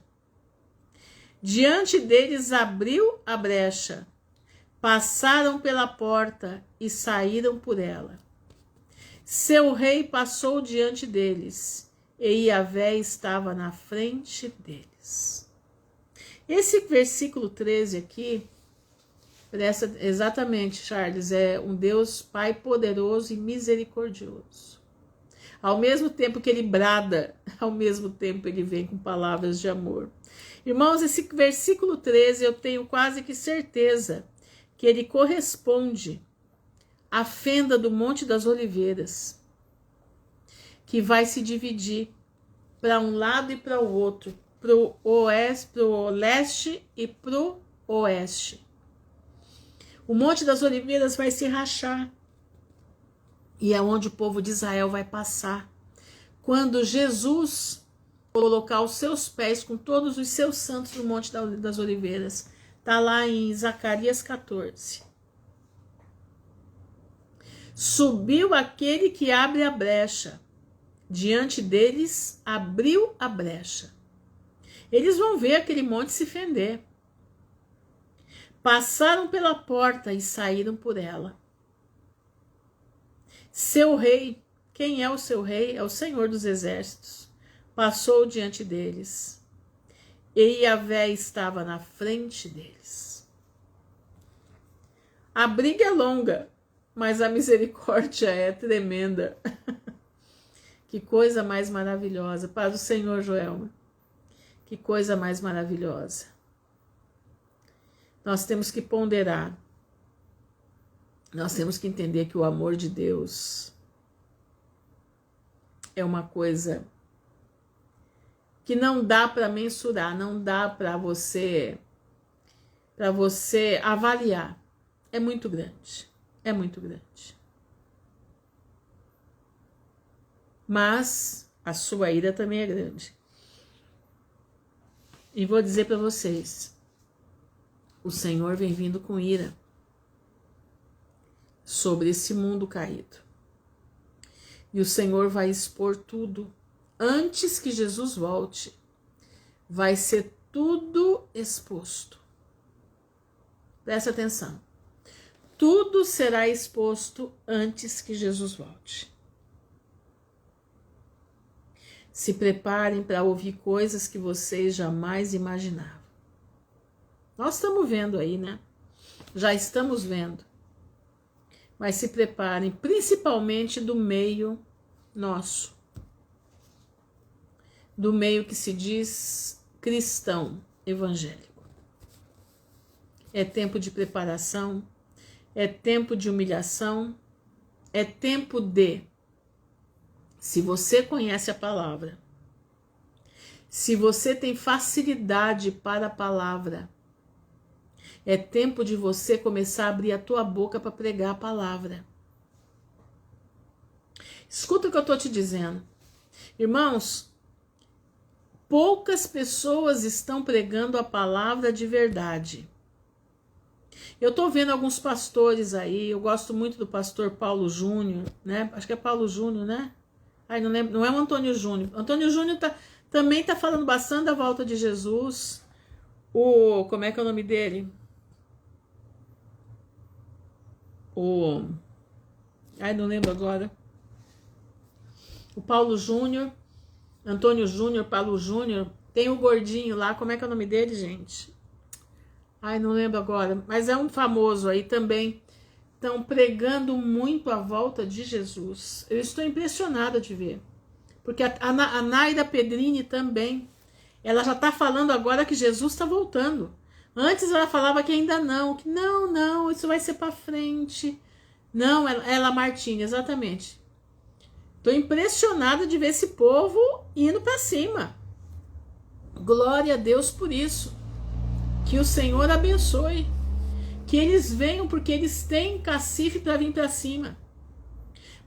Diante deles abriu a brecha. Passaram pela porta e saíram por ela. Seu rei passou diante deles, e Yahvé estava na frente deles. Esse versículo 13 aqui, presta exatamente, Charles, é um Deus Pai poderoso e misericordioso. Ao mesmo tempo que Ele brada, ao mesmo tempo Ele vem com palavras de amor. Irmãos, esse versículo 13 eu tenho quase que certeza que ele corresponde à fenda do Monte das Oliveiras, que vai se dividir para um lado e para o outro, para o oeste, para o leste e para o oeste. O Monte das Oliveiras vai se rachar, e é onde o povo de Israel vai passar. Quando Jesus colocar os seus pés com todos os seus santos no Monte das Oliveiras, está lá em Zacarias 14. Subiu aquele que abre a brecha. Diante deles abriu a brecha. Eles vão ver aquele monte se fender. Passaram pela porta e saíram por ela. Seu rei, quem é o seu rei? É o Senhor dos Exércitos. Passou diante deles. E Yahvé estava na frente deles. A briga é longa, mas a misericórdia é tremenda. Que coisa mais maravilhosa. Paz do Senhor, Joelma. Que coisa mais maravilhosa. Nós temos que ponderar. Nós temos que entender que o amor de Deus é uma coisa que não dá para mensurar, não dá para você avaliar. É muito grande, é muito grande. Mas a sua ira também é grande. E vou dizer para vocês, o Senhor vem vindo com ira sobre esse mundo caído. E o Senhor vai expor tudo. Antes que Jesus volte, vai ser tudo exposto. Presta atenção. Tudo será exposto antes que Jesus volte. Se preparem para ouvir coisas que vocês jamais imaginavam. Nós estamos vendo aí, né? Já estamos vendo. Mas se preparem, principalmente do meio nosso. do meio que se diz cristão evangélico. É tempo de preparação, é tempo de humilhação, é tempo de, se você conhece a palavra, se você tem facilidade para a palavra, é tempo de você começar a abrir a tua boca para pregar a palavra. Escuta o que eu estou te dizendo. Irmãos, poucas pessoas estão pregando a palavra de verdade. Eu estou vendo alguns pastores aí, eu gosto muito do pastor Paulo Júnior, né? Acho que é Paulo Júnior, né? Ai, não lembro, não é o Antônio Júnior. Antônio Júnior também está falando bastante da volta de Jesus. Como é que é o nome dele? Ai, não lembro agora. O Paulo Júnior, Antônio Júnior, Paulo Júnior, tem o gordinho lá, como é que é o nome dele, gente? Ai, não lembro agora, mas é um famoso aí também. Estão pregando muito a volta de Jesus. Eu estou impressionada de ver. Porque a Naira Pedrini também, ela já está falando agora que Jesus está voltando. Antes ela falava que ainda não, que não, isso vai ser para frente. Não, ela Martini, exatamente. Estou impressionada de ver esse povo indo para cima. Glória a Deus por isso. Que o Senhor abençoe. Que eles venham porque eles têm cacife para vir para cima.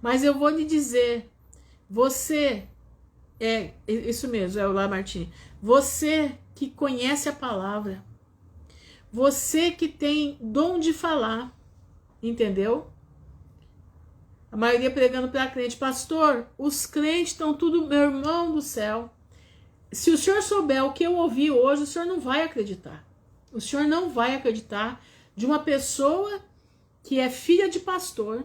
Mas eu vou lhe dizer, você, isso mesmo, é o Lá Martins, você que conhece a palavra, você que tem dom de falar, entendeu? A maioria pregando para crente, pastor, os crentes estão tudo, meu irmão do céu. Se o senhor souber o que eu ouvi hoje, o senhor não vai acreditar. O senhor não vai acreditar de uma pessoa que é filha de pastor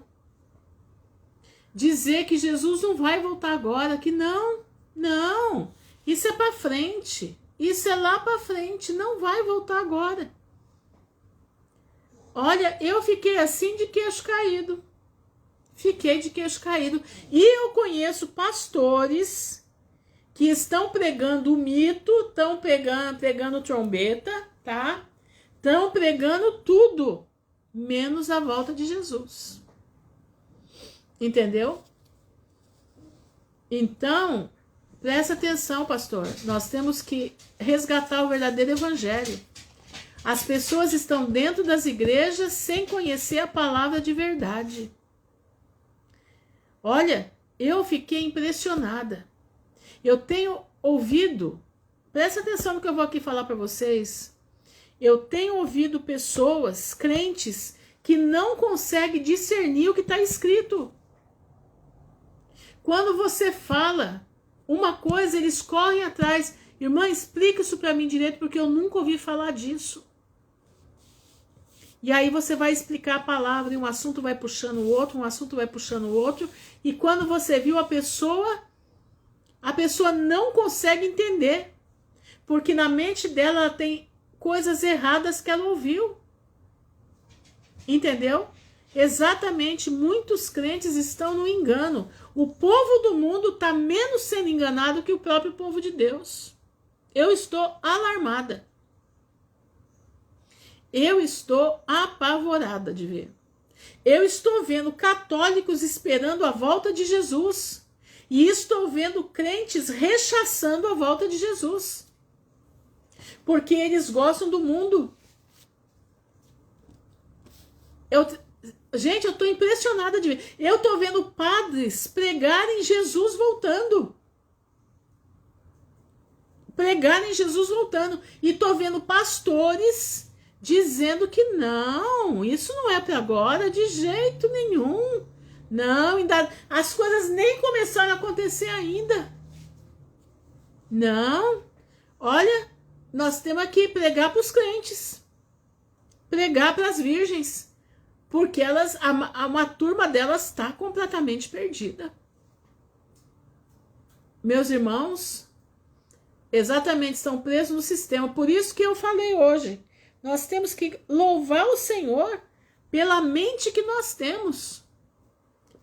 dizer que Jesus não vai voltar agora, que não, isso é para frente, isso é lá para frente, não vai voltar agora. Olha, eu fiquei assim de queixo caído. Fiquei de queixo caído. E eu conheço pastores que estão pregando o mito, estão pregando trombeta, tá? Estão pregando tudo, menos a volta de Jesus. Entendeu? Então, presta atenção, pastor. Nós temos que resgatar o verdadeiro evangelho. As pessoas estão dentro das igrejas sem conhecer a palavra de verdade. Olha, eu fiquei impressionada. Eu tenho ouvido, presta atenção no que eu vou aqui falar para vocês. Eu tenho ouvido pessoas, crentes, que não conseguem discernir o que está escrito. Quando você fala uma coisa, eles correm atrás. Irmã, explica isso para mim direito, porque eu nunca ouvi falar disso. E aí você vai explicar a palavra, e um assunto vai puxando o outro, um assunto vai puxando o outro. E quando você viu a pessoa não consegue entender. Porque na mente dela ela tem coisas erradas que ela ouviu. Entendeu? Exatamente, muitos crentes estão no engano. O povo do mundo está menos sendo enganado que o próprio povo de Deus. Eu estou alarmada. Eu estou apavorada de ver. Eu estou vendo católicos esperando a volta de Jesus. E estou vendo crentes rechaçando a volta de Jesus. Porque eles gostam do mundo. Gente, eu estou impressionada de ver. Eu estou vendo padres pregarem Jesus voltando. Pregarem Jesus voltando. E estou vendo pastores dizendo que não, isso não é para agora de jeito nenhum. Não, ainda, as coisas nem começaram a acontecer ainda. Não. Olha, nós temos que pregar para os crentes. Pregar para as virgens. Porque uma turma delas está completamente perdida. Meus irmãos, exatamente, estão presos no sistema. Por isso que eu falei hoje. Nós temos que louvar o Senhor pela mente que nós temos.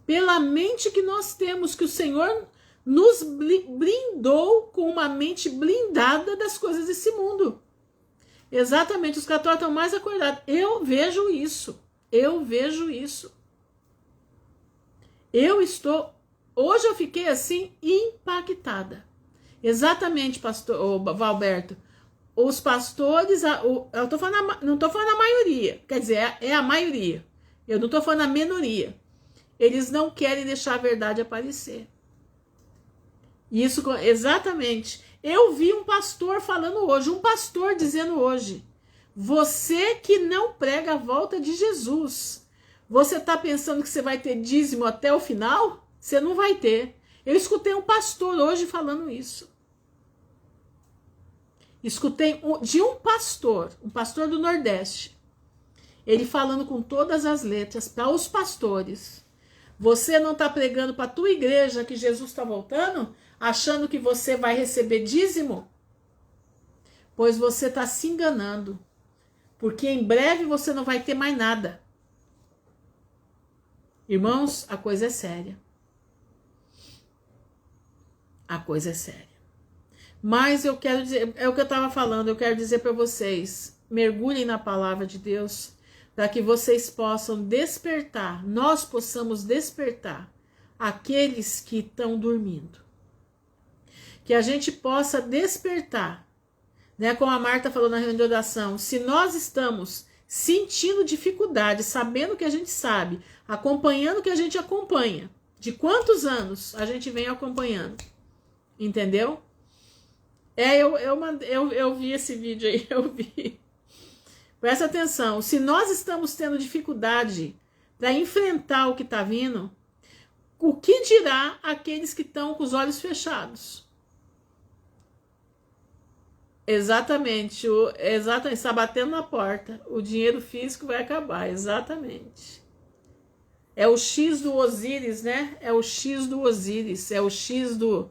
Pela mente que nós temos, que o Senhor nos blindou com uma mente blindada das coisas desse mundo. Exatamente, os católicos estão mais acordados. Eu vejo isso. Hoje eu fiquei assim, impactada. Exatamente, pastor Valberto. Os pastores, eu não estou falando a maioria, quer dizer, é a maioria. Eu não estou falando a minoria. Eles não querem deixar a verdade aparecer. Isso, exatamente. Eu vi um pastor falando hoje, um pastor dizendo hoje, você que não prega a volta de Jesus, você está pensando que você vai ter dízimo até o final? Você não vai ter. Eu escutei um pastor hoje falando isso. Escutei de um pastor do Nordeste, ele falando com todas as letras para os pastores. Você não está pregando para a tua igreja que Jesus está voltando, achando que você vai receber dízimo? Pois você está se enganando, porque em breve você não vai ter mais nada. Irmãos, a coisa é séria. A coisa é séria. Mas eu quero dizer, é o que eu estava falando, eu quero dizer para vocês, mergulhem na palavra de Deus, para que vocês possam despertar, nós possamos despertar aqueles que estão dormindo. Que a gente possa despertar, né? Como a Marta falou na reunião de oração, se nós estamos sentindo dificuldade, sabendo que a gente sabe, acompanhando o que a gente acompanha, de quantos anos a gente vem acompanhando, entendeu? Eu vi esse vídeo aí, eu vi. Presta atenção, se nós estamos tendo dificuldade para enfrentar o que está vindo, o que dirá aqueles que estão com os olhos fechados? Exatamente, está batendo na porta, o dinheiro físico vai acabar, exatamente. É o X do Osíris, né? É o X do Osíris, é o X do...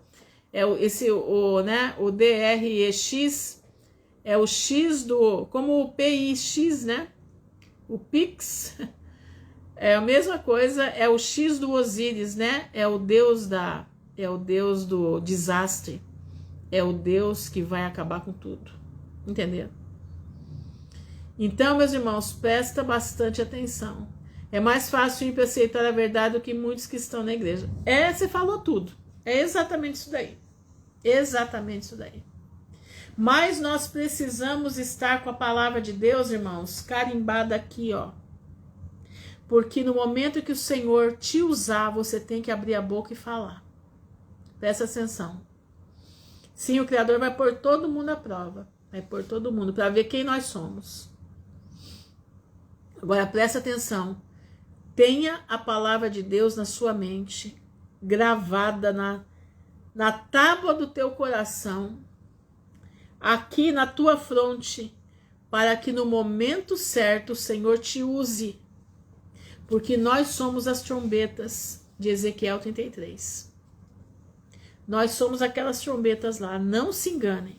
o DREX é o X do, como o PIX, né? O Pix é a mesma coisa, é o X do Osíris, né? É o deus do desastre, é o Deus que vai acabar com tudo, entendeu? Então, meus irmãos, presta bastante atenção. É mais fácil ir aceitar a verdade do que muitos que estão na igreja. Você falou tudo. É exatamente isso daí. Exatamente isso daí. Mas nós precisamos estar com a palavra de Deus, irmãos, carimbada aqui, ó. Porque no momento que o Senhor te usar, você tem que abrir a boca e falar. Presta atenção. Sim, o Criador vai pôr todo mundo à prova. Vai pôr todo mundo para ver quem nós somos. Agora, presta atenção. Tenha a palavra de Deus na sua mente, gravada na tábua do teu coração, aqui na tua fronte, para que no momento certo o Senhor te use, porque nós somos as trombetas de Ezequiel 33. Nós somos aquelas trombetas lá, não se enganem,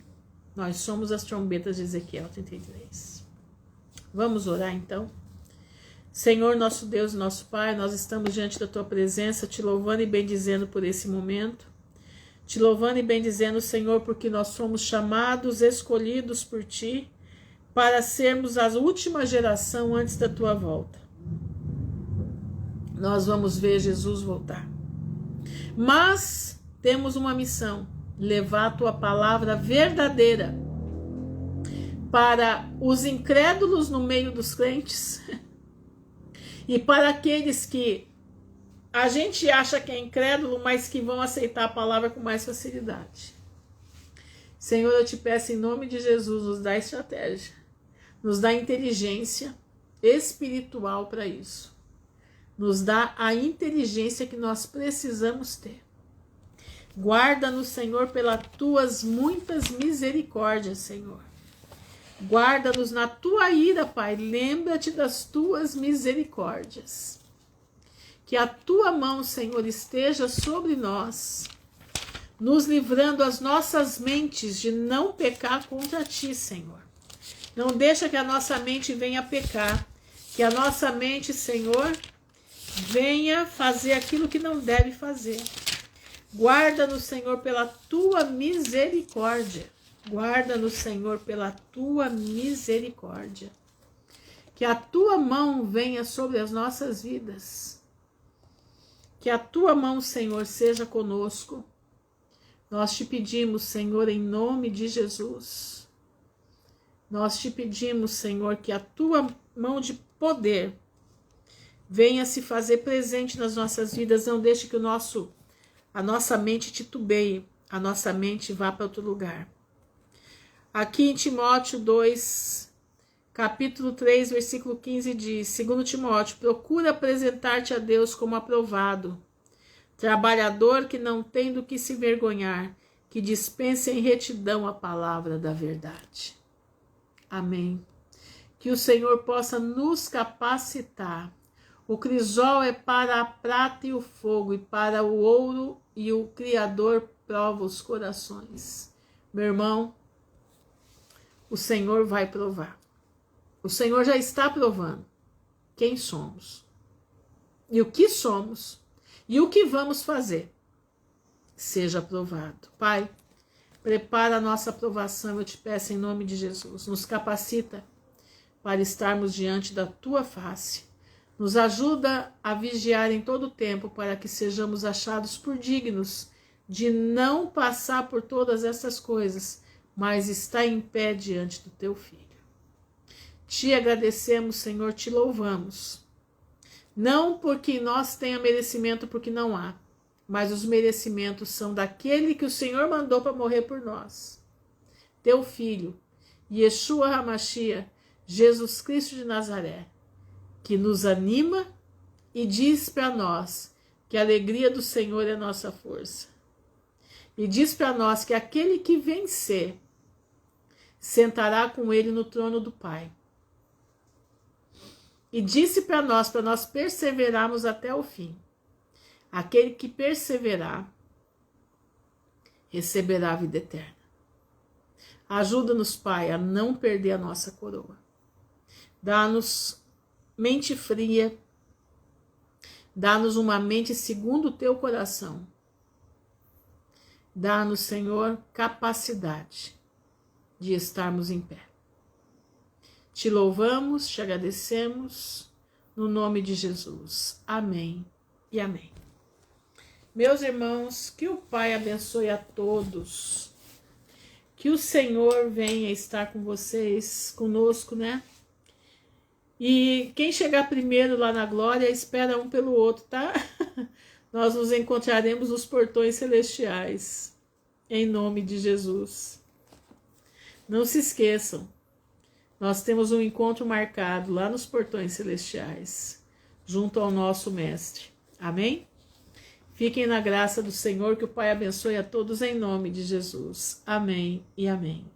nós somos as trombetas de Ezequiel 33. Vamos orar então? Senhor, nosso Deus, nosso Pai, nós estamos diante da tua presença, te louvando e bendizendo por esse momento. Te louvando e bendizendo, Senhor, porque nós somos chamados, escolhidos por ti, para sermos a última geração antes da tua volta. Nós vamos ver Jesus voltar. Mas temos uma missão, levar a tua palavra verdadeira para os incrédulos no meio dos crentes e para aqueles que a gente acha que é incrédulo, mas que vão aceitar a palavra com mais facilidade. Senhor, eu te peço em nome de Jesus, nos dá estratégia, nos dá inteligência espiritual para isso. Nos dá a inteligência que nós precisamos ter. Guarda-nos, Senhor, pelas tuas muitas misericórdias, Senhor. Guarda-nos na tua ira, Pai. Lembra-te das tuas misericórdias. Que a tua mão, Senhor, esteja sobre nós, nos livrando as nossas mentes de não pecar contra ti, Senhor. Não deixa que a nossa mente venha pecar. Que a nossa mente, Senhor, venha fazer aquilo que não deve fazer. Guarda-nos, Senhor, pela tua misericórdia. Guarda-nos, Senhor, pela tua misericórdia. Que a tua mão venha sobre as nossas vidas. Que a tua mão, Senhor, seja conosco. Nós te pedimos, Senhor, em nome de Jesus. Nós te pedimos, Senhor, que a tua mão de poder venha se fazer presente nas nossas vidas. Não deixe que a nossa mente titubeie, a nossa mente vá para outro lugar. Aqui em Timóteo 2, capítulo 3, versículo 15 diz: segundo Timóteo, procura apresentar-te a Deus como aprovado, trabalhador que não tem do que se vergonhar, que dispensa em retidão a palavra da verdade. Amém. Que o Senhor possa nos capacitar. O crisol é para a prata e o fogo, e para o ouro, e o Criador prova os corações. Meu irmão, o Senhor vai provar. O Senhor já está provando quem somos, e o que somos, e o que vamos fazer. Seja aprovado. Pai, prepara a nossa aprovação, eu te peço em nome de Jesus. Nos capacita para estarmos diante da tua face. Nos ajuda a vigiar em todo o tempo para que sejamos achados por dignos de não passar por todas essas coisas, mas estar em pé diante do teu Filho. Te agradecemos, Senhor, te louvamos. Não porque nós tenha merecimento, porque não há, mas os merecimentos são daquele que o Senhor mandou para morrer por nós. Teu Filho, Yeshua HaMashiach, Jesus Cristo de Nazaré, que nos anima e diz para nós que a alegria do Senhor é nossa força. E diz para nós que aquele que vencer sentará com ele no trono do Pai. E disse para nós perseverarmos até o fim. Aquele que perseverar receberá a vida eterna. Ajuda-nos, Pai, a não perder a nossa coroa. Dá-nos mente fria, dá-nos uma mente segundo o teu coração. Dá-nos, Senhor, capacidade de estarmos em pé. Te louvamos, te agradecemos, no nome de Jesus. Amém e amém. Meus irmãos, que o Pai abençoe a todos. Que o Senhor venha estar com vocês, conosco, né? E quem chegar primeiro lá na glória, espera um pelo outro, tá? Nós nos encontraremos nos portões celestiais, em nome de Jesus. Não se esqueçam, nós temos um encontro marcado lá nos portões celestiais, junto ao nosso Mestre. Amém? Fiquem na graça do Senhor, que o Pai abençoe a todos em nome de Jesus. Amém e amém.